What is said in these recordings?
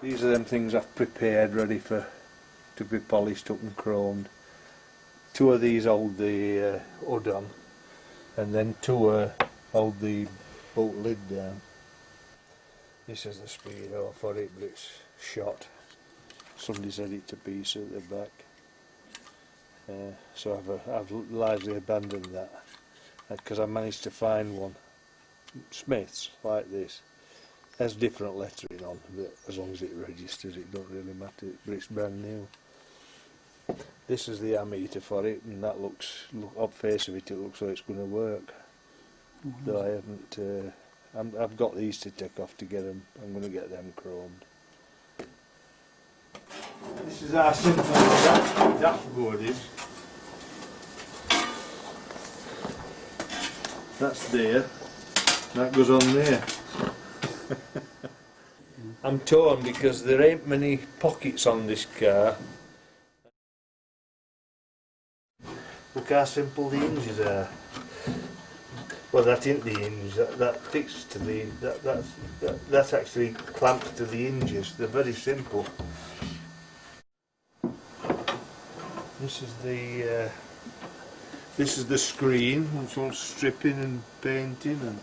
These are them things I've prepared ready for to be polished up and chromed. 2 of these hold the hood on, and then 2 hold the boat lid down. This is the speedo for it, but it's shot. Somebody's had it to piece at the back, so I've largely abandoned that because I managed to find one, Smith's, like this. Has different lettering on, but as long as it registers it don't really matter, but it's brand new. This is the ammeter for it, and that looks, on face of it, it looks like it's going to work. Though I haven't, I've got these to take off to get them, I'm going to get them chromed. This is how simple the dashboard is. That's there, that goes on there. I'm torn because there ain't many pockets on this car. Look how simple the hinges are. Well, that isn't the hinge, that fixes to the, that actually clamps to the hinges. They're very simple. This is the screen. It's all stripping and painting, and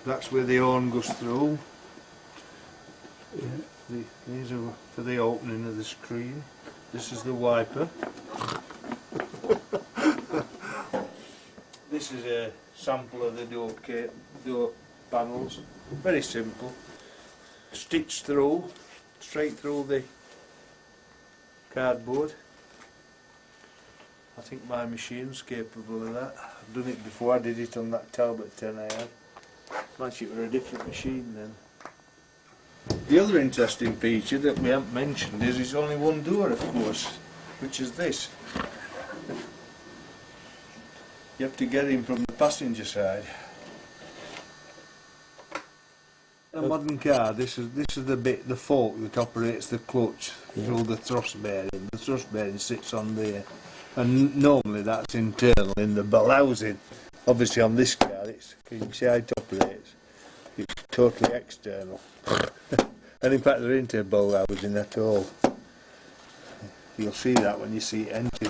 that's where the horn goes through. Yeah. These are for the opening of the screen. This is the wiper. This is a sample of the door panels. Very simple. Stitched through, straight through the cardboard. I think my machine's capable of that. I've done it before, I did it on that Talbot 10 I had. Actually, it was a different machine then. The other interesting feature that we haven't mentioned is it's only one door, of course, which is this. You have to get in from the passenger side. A modern car, this is the bit, the fork that operates the clutch through the thrust bearing. The thrust bearing sits on there, and normally that's internal in the bell housing. Obviously on this car, you can see how it operates. It's totally external. And in fact there ain't a bell housing at all. You'll see that when you see it empty.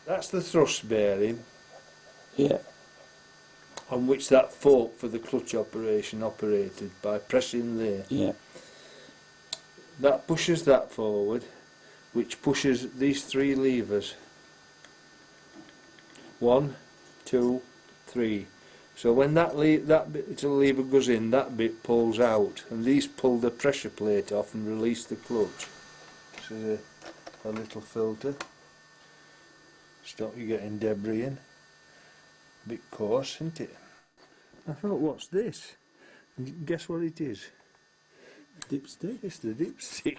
That's the thrust bearing, yeah, on which that fork for the clutch operation operated by pressing there. Yeah. That pushes that forward, which pushes these 3 levers. 1, 2, 3. So when that little lever goes in, that bit pulls out, and these pull the pressure plate off and release the clutch. This is a little filter. Stop you getting debris in. Bit coarse, isn't it? I thought, what's this? And guess what it is? Dipstick. It's the dipstick.